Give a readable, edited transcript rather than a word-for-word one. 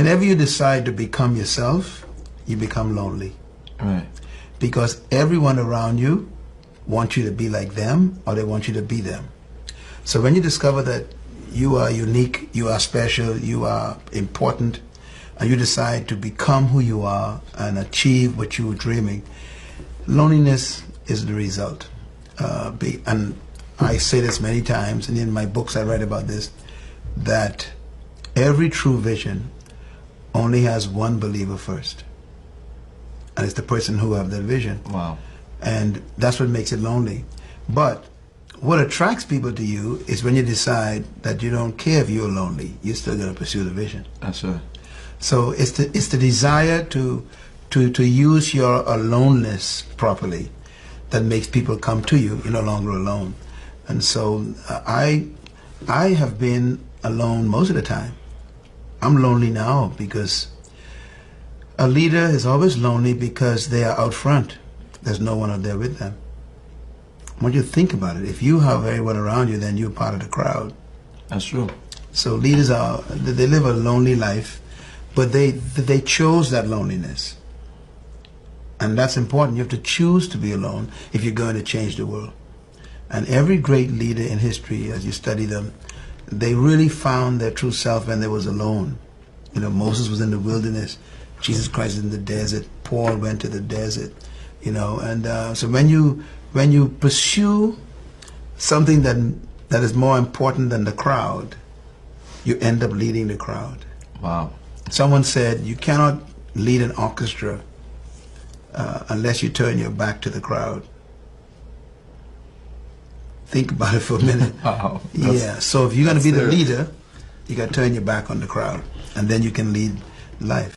Whenever you decide to become yourself, you become lonely. Right. Because everyone around you wants you to be like them, or they want you to be them. So when you discover that you are unique, you are special, you are important, and you decide to become who you are and achieve what you were dreaming, loneliness is the result. And I say this many times, and in my books I write about this, that every true vision only has one believer first. And it's the person who have that vision. Wow. And that's what makes it lonely. But what attracts people to you is when you decide that you don't care if you're lonely, you're still going to pursue the vision. That's right. So it's the desire to use your aloneness properly that makes people come to you. You're no longer alone. And so I have been alone most of the time. I'm lonely now because a leader is always lonely because they are out front. There's no one out there with them. I want you to think about it. If you have everyone around you, then you're part of the crowd. That's true. So leaders they live a lonely life, but they chose that loneliness. And that's important. You have to choose to be alone if you're going to change the world. And every great leader in history, as you study them, they really found their true self when they was alone. You know, Moses was in the wilderness. Jesus Christ is in the desert. Paul went to the desert. You know, and so when you pursue something that is more important than the crowd, you end up leading the crowd. Wow. Someone said you cannot lead an orchestra unless you turn your back to the crowd. Think about it for a minute. Wow. Yeah. So if you're going to be the serious. leader, you got to turn your back on the crowd, and then you can lead life.